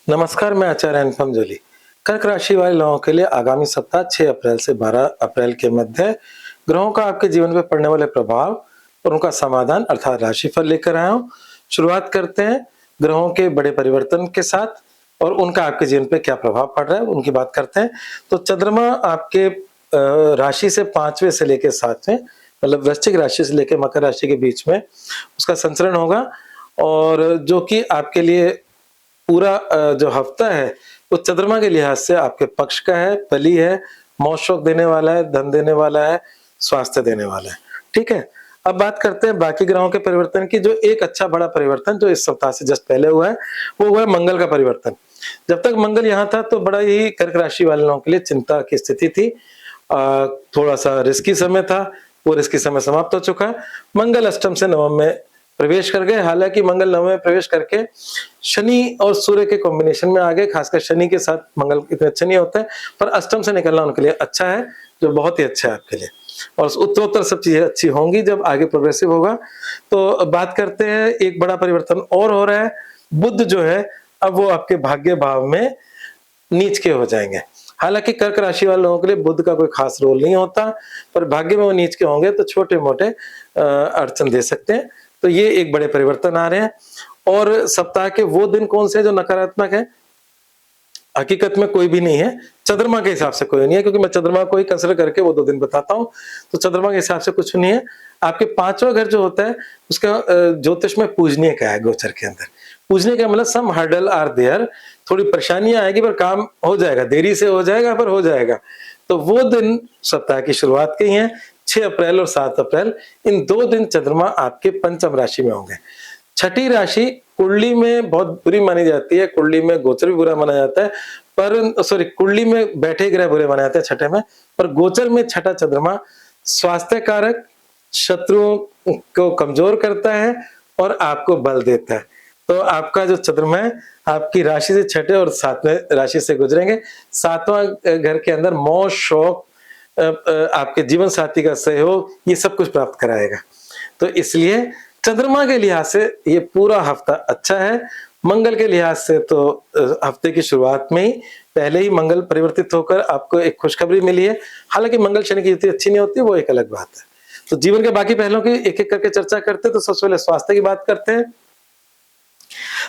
नमस्कार, मैं आचार्य अनुपम जोली। कर्क राशि वाले लोगों के लिए आगामी सप्ताह 6 अप्रैल से 12 अप्रैल के मध्य ग्रहों का आपके जीवन पर पड़ने वाले प्रभाव और उनका समाधान अर्थात राशिफल लेकर आया हूं। शुरुआत करते हैं ग्रहों के बड़े परिवर्तन के साथ और उनका आपके जीवन पे क्या प्रभाव पड़ रहा है उनकी बात करते हैं। तो चंद्रमा आपके राशि से 5वें से लेकर 7वें मतलब वृश्चिक राशि से लेकर मकर राशि के बीच में उसका संचरण होगा और जो कि आपके लिए पूरा जो हफ्ता है वो चंद्रमा के लिहाज से आपके पक्ष का है, बली है, मौज शौक देने वाला है, धन देने वाला है, स्वास्थ्य देने वाला है। ठीक है। अब बात करते हैं बाकी ग्रहों के परिवर्तन की। जो एक अच्छा बड़ा परिवर्तन जो इस सप्ताह से जस्ट पहले हुआ है वो हुआ है मंगल का परिवर्तन। जब तक मंगल यहाँ था तो बड़ा ही कर्क राशि वाले लोगों के लिए चिंता की स्थिति थी। थोड़ा सा रिस्की समय था, वो रिस्की समय समाप्त हो चुका है। मंगल अष्टम से नवम में प्रवेश कर गए। हालांकि मंगल नवम में प्रवेश करके शनि और सूर्य के कॉम्बिनेशन में आ गए। खासकर शनि के साथ मंगल इतने अच्छे नहीं होते हैं, पर अष्टम से निकलना उनके लिए अच्छा है, जो बहुत ही अच्छा है आपके लिए। और उत्तरोत्तर सब चीजें अच्छी होंगी जब आगे प्रोग्रेसिव होगा। तो बात करते हैं एक बड़ा परिवर्तन और हो रहा है। बुध जो है अब वो आपके भाग्य भाव में नीच के हो जाएंगे। हालांकि कर्क राशि वाले लोगों के लिए बुध का कोई खास रोल नहीं होता, पर भाग्य में वो नीच के होंगे तो छोटे मोटे अड़चन दे सकते हैं। तो ये एक बड़े परिवर्तन आ रहे हैं। और सप्ताह के वो दिन कौन से जो नकारात्मक है, हकीकत में कोई भी नहीं है। चंद्रमा के हिसाब से कोई नहीं है, क्योंकि मैं चंद्रमा को ही कंसिडर करके वो 2 दिन बताता हूं। तो चंद्रमा के हिसाब से कुछ नहीं है। आपके 5वां घर जो होता है उसका ज्योतिष में पूजनीय का है। गोचर के अंदर पूजने का मतलब सम हर्डल आर देयर, थोड़ी परेशानियां आएगी पर काम हो जाएगा, देरी से हो जाएगा पर हो जाएगा। तो वो दिन सप्ताह की शुरुआत के ही हैं। 6 अप्रैल और 7 अप्रैल इन 2 दिन चंद्रमा आपके पंचम राशि में होंगे। छठी राशि कुंडली में बहुत बुरी मानी जाती है, कुंडली में गोचर भी बुरा माना जाता है, पर सॉरी कुंडली में बैठे ग्रह बुरे माने जाते हैं छठे में, पर गोचर में छठा चंद्रमा स्वास्थ्य कारक, शत्रुओं को कमजोर करता है और आपको बल देता है। तो आपका जो चंद्रमा है आपकी राशि से छठे और 7वें राशि से गुजरेंगे। 7वां घर के अंदर मौज शौक, आपके जीवन साथी का सहयोग, ये सब कुछ प्राप्त कराएगा। तो इसलिए चंद्रमा के लिहाज से ये पूरा हफ्ता अच्छा है। मंगल के लिहाज से तो हफ्ते की शुरुआत में ही पहले ही मंगल परिवर्तित होकर आपको एक खुशखबरी मिली है। हालांकि मंगल शनि की युति अच्छी नहीं होती, वो एक अलग बात है। तो जीवन के बाकी पहलुओं की एक एक करके चर्चा करते हैं। तो सबसे पहले स्वास्थ्य की बात करते हैं।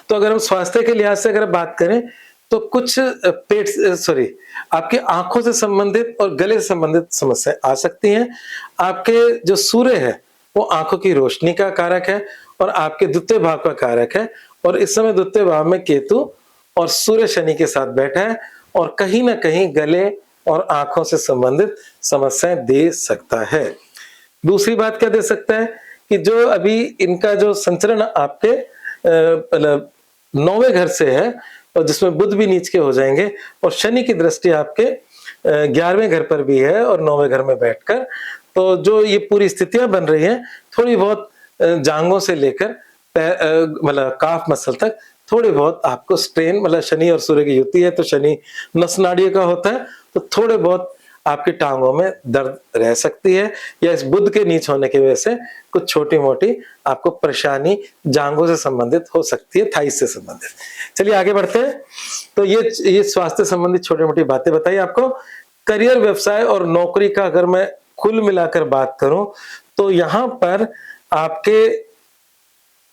तो अगर हम स्वास्थ्य के लिहाज से अगर बात करें तो कुछ पेट सॉरी आपकी आंखों से संबंधित और गले से संबंधित समस्या आ सकती हैं। आपके जो सूर्य है वो आंखों की रोशनी का कारक है और आपके द्वितीय भाव का कारक है। और इस समय द्वितीय भाव में केतु और सूर्य शनि के साथ बैठा है और कहीं ना कहीं गले और आंखों से संबंधित समस्याएं दे सकता है। दूसरी बात क्या दे सकता है कि जो अभी इनका जो संचरण आपके मतलब 9वें घर से है और जिसमें बुध भी नीच के हो जाएंगे और शनि की दृष्टि आपके 11वें घर पर भी है और 9वें घर में बैठकर, तो जो ये पूरी स्थितियां बन रही हैं थोड़ी बहुत जांघों से लेकर मतलब काफ मसल तक थोड़ी बहुत आपको स्ट्रेन, मतलब शनि और सूर्य की युति है तो शनि नस नाड़ियों का होता है, तो थोड़े बहुत आपकी टांगों में दर्द रह सकती है या इस बुध के नीच होने की वजह से कुछ छोटी मोटी आपको परेशानी जांघों से संबंधित हो सकती है, थाइस से संबंधित। चलिए आगे बढ़ते हैं। तो ये स्वास्थ्य संबंधित छोटी मोटी बातें बताई आपको। करियर, व्यवसाय और नौकरी का अगर मैं कुल मिलाकर बात करूं तो यहां पर आपके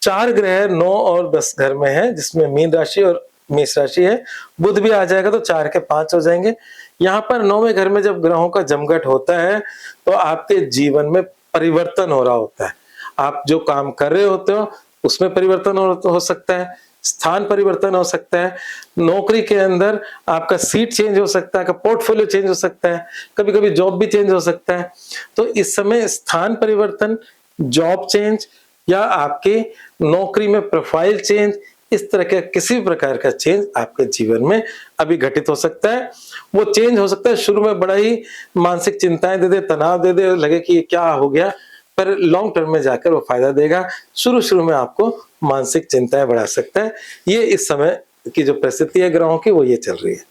4 ग्रह 9 और 10 घर में है, जिसमें मीन राशि और मेष राशि है। बुध भी आ जाएगा तो 4 के 5 हो जाएंगे। यहाँ पर 9वें घर में जब ग्रहों का जमघट होता है तो आपके जीवन में परिवर्तन हो रहा होता है। आप जो काम कर रहे होते हो उसमें परिवर्तन हो सकता है, स्थान परिवर्तन हो सकता है, नौकरी के अंदर आपका सीट चेंज हो सकता है, का पोर्टफोलियो चेंज हो सकता है, कभी कभी जॉब भी चेंज हो सकता है। तो इस समय स्थान परिवर्तन, जॉब चेंज या आपके नौकरी में प्रोफाइल चेंज, इस तरह का किसी भी प्रकार का चेंज आपके जीवन में अभी घटित हो सकता है। वो चेंज हो सकता है शुरू में बड़ा ही मानसिक चिंताएं दे दे, तनाव दे दे, लगे कि ये क्या हो गया, पर लॉन्ग टर्म में जाकर वो फायदा देगा। शुरू शुरू में आपको मानसिक चिंताएं बढ़ा सकता है। ये इस समय की जो परिस्थिति है ग्रहों की वो ये चल रही है।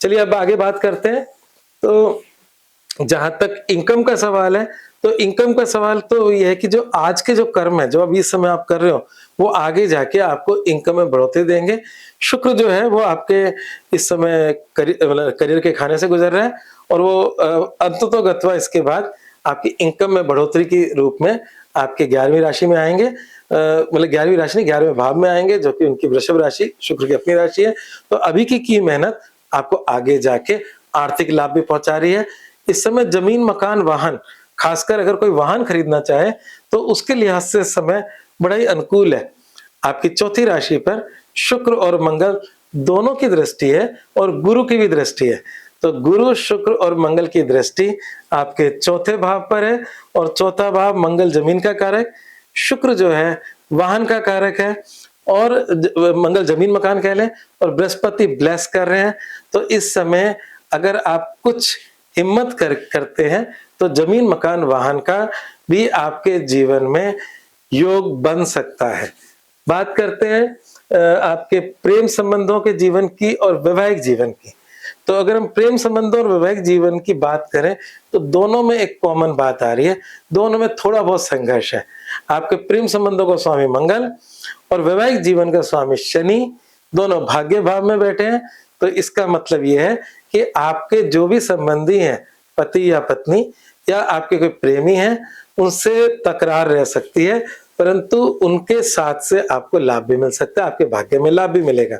चलिए अब आगे बात करते हैं। तो जहां तक इनकम का सवाल है, तो इनकम का सवाल तो ये है कि जो आज के जो कर्म है, जो अभी इस समय आप कर रहे हो, वो आगे जाके आपको इनकम में बढ़ोतरी देंगे। शुक्र जो है वो आपके इस समय मतलब करियर के खाने से गुजर रहा है, और वो अंततोगत्वा इसके बाद आपकी इनकम में बढ़ोतरी के रूप में आपके 11वीं राशि में आएंगे। मतलब 11वीं राशि नहीं, 11वें भाव में आएंगे, जो कि उनकी वृषभ राशि, शुक्र की अपनी राशि है। तो अभी की मेहनत आपको आगे जाके आर्थिक लाभ भी पहुंचा रही है। इस समय जमीन, मकान, वाहन, खासकर अगर कोई वाहन खरीदना चाहे तो उसके लिहाज से समय बड़ा ही अनुकूल है। आपकी चौथी राशि पर शुक्र और मंगल दोनों की दृष्टि है, और गुरु की भी दृष्टि है। तो गुरु, शुक्र और मंगल की दृष्टि आपके चौथे भाव पर है, और चौथा भाव मंगल जमीन का कारक, शुक्र जो है वाहन का कारक है, और मंगल जमीन मकान कह लें, और बृहस्पति ब्लेस कर रहे हैं। तो इस समय अगर आप कुछ हिम्मत करते हैं तो जमीन, मकान, वाहन का भी आपके जीवन में योग बन सकता है। बात करते हैं आपके प्रेम संबंधों के जीवन की और वैवाहिक जीवन की। तो अगर हम प्रेम संबंधों और वैवाहिक जीवन की बात करें तो दोनों में एक कॉमन बात आ रही है, दोनों में थोड़ा बहुत संघर्ष है। आपके प्रेम संबंधों का स्वामी मंगल और वैवाहिक जीवन का स्वामी शनि दोनों भाग्य भाव में बैठे हैं। तो इसका मतलब यह है कि आपके जो भी संबंधी हैं, पति या पत्नी या आपके कोई प्रेमी हैं, उनसे तकरार रह सकती है, परंतु उनके साथ से आपको लाभ भी मिल सकता है, आपके भाग्य में लाभ भी मिलेगा।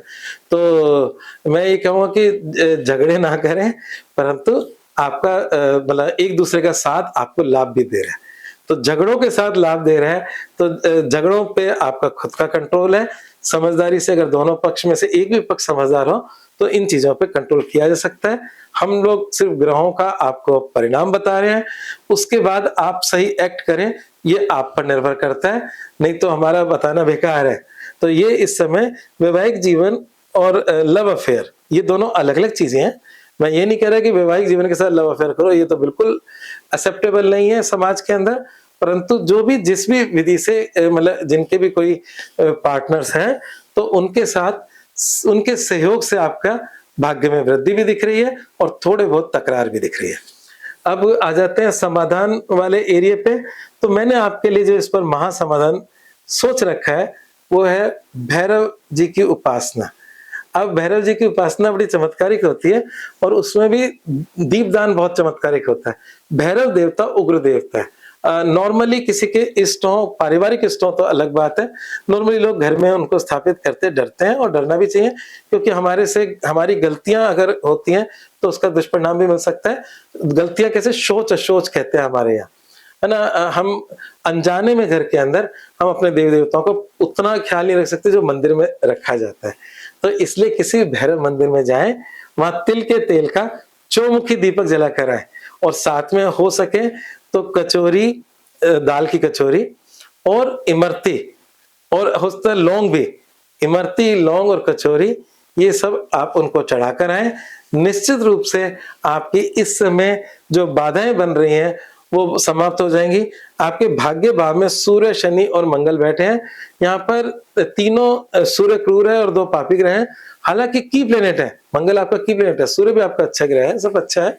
तो मैं ये कहूँगा कि झगड़े ना करें, परंतु आपका मतलब एक दूसरे का साथ आपको लाभ भी दे रहा है। तो झगड़ों के साथ लाभ दे रहा है, तो झगड़ों पे आपका खुद का कंट्रोल है। समझदारी से अगर दोनों पक्ष में से एक भी पक्ष समझदार हो तो इन चीजों पे कंट्रोल किया जा सकता है। हम लोग सिर्फ ग्रहों का आपको परिणाम बता रहे हैं, उसके बाद आप सही एक्ट करें ये आप पर निर्भर करता है, नहीं तो हमारा बताना बेकार है। तो ये इस समय वैवाहिक जीवन और लव अफेयर, ये दोनों अलग अलग चीजें हैं। मैं ये नहीं कह रहा कि वैवाहिक जीवन के साथ लव अफेयर करो, ये तो बिल्कुल एक्सेप्टेबल नहीं है समाज के अंदर। परंतु जो भी जिस भी विधि से मतलब जिनके भी कोई पार्टनर्स हैं, तो उनके साथ उनके सहयोग से आपका भाग्य में वृद्धि भी दिख रही है और थोड़े बहुत तकरार भी दिख रही है। अब आ जाते हैं समाधान वाले एरिया पे। तो मैंने आपके लिए जो इस पर महासमाधान सोच रखा है वो है भैरव जी की उपासना। अब भैरव जी की उपासना बड़ी चमत्कारिक होती है, और उसमें भी दीपदान बहुत चमत्कारिक होता है। भैरव देवता उग्र देवता है। नॉर्मली किसी के इष्ट हो, पारिवारिक इष्ट हो तो अलग बात है। नॉर्मली लोग घर में उनको स्थापित करते डरते हैं, और डरना भी चाहिए, क्योंकि हमारे से हमारी गलतियां अगर होती हैं तो उसका दुष्परिणाम भी मिल सकता है। गलतियां कैसे, सोच अशोच कहते हैं हमारे यहाँ, है ना। हम अनजाने में घर के अंदर हम अपने देवी देवताओं को उतना ख्याल नहीं रख सकते जो मंदिर में रखा जाता है। तो इसलिए किसी भैरव मंदिर में जाएं, वहां तिल के तेल का चौमुखी दीपक जला कर आए, और साथ में हो सके तो कचौरी, दाल की कचौरी और इमरती, और हो सकता है लौंग भी, इमरती, लौंग और कचौरी, ये सब आप उनको चढ़ाकर आए। निश्चित रूप से आपकी इस समय जो बाधाएं बन रही हैं वो समाप्त हो जाएंगी। आपके भाग्य भाव में सूर्य, शनि और मंगल बैठे हैं। यहाँ पर तीनों, सूर्य क्रूर है और 2 पापी ग्रह हैं। हालांकि की प्लेनेट है, मंगल आपका की प्लेनेट है, सूर्य भी आपका अच्छा ग्रह है, सब अच्छा है,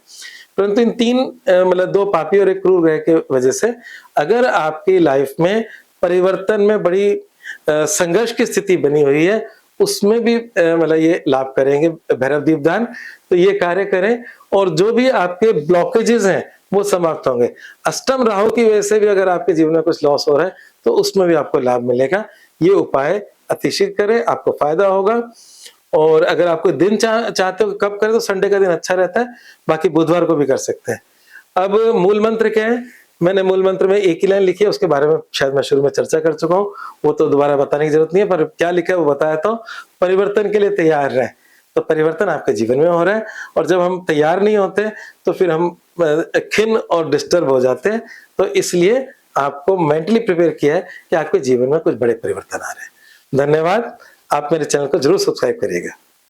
परंतु इन 3 मतलब 2 पापी और 1 क्रूर ग्रह के वजह से अगर आपकी लाइफ में परिवर्तन में बड़ी संघर्ष की स्थिति बनी हुई है, उसमें भी मतलब ये लाभ करेंगे भैरव दीपदान। तो ये कार्य करें, और जो भी आपके ब्लॉकेजेस हैं वो समाप्त होंगे। अष्टम राहु की वजह से भी अगर आपके जीवन में कुछ लॉस हो रहा है तो उसमें भी आपको लाभ मिलेगा। ये उपाय अतिशीघ्र करें, आपको फायदा होगा। और अगर आप कोई दिन चाहते हो कब करें, तो संडे का दिन अच्छा रहता है, बाकी बुधवार को भी कर सकते हैं। अब मूल मंत्र क्या है, मैंने मूल मंत्र में एक ही लाइन लिखी है, उसके बारे में शायद मैं शुरू में चर्चा कर चुका हूँ, वो तो दोबारा बताने की जरूरत नहीं है, पर क्या लिखा है वो बताया। तो परिवर्तन के लिए तैयार रहें। तो परिवर्तन आपके जीवन में हो रहा है, और जब हम तैयार नहीं होते तो फिर हम खिन्न और डिस्टर्ब हो जाते हैं। तो इसलिए आपको मेंटली प्रिपेयर किया है कि आपके जीवन में कुछ बड़े परिवर्तन आ रहे हैं। धन्यवाद। आप मेरे चैनल को जरूर सब्सक्राइब करिएगा।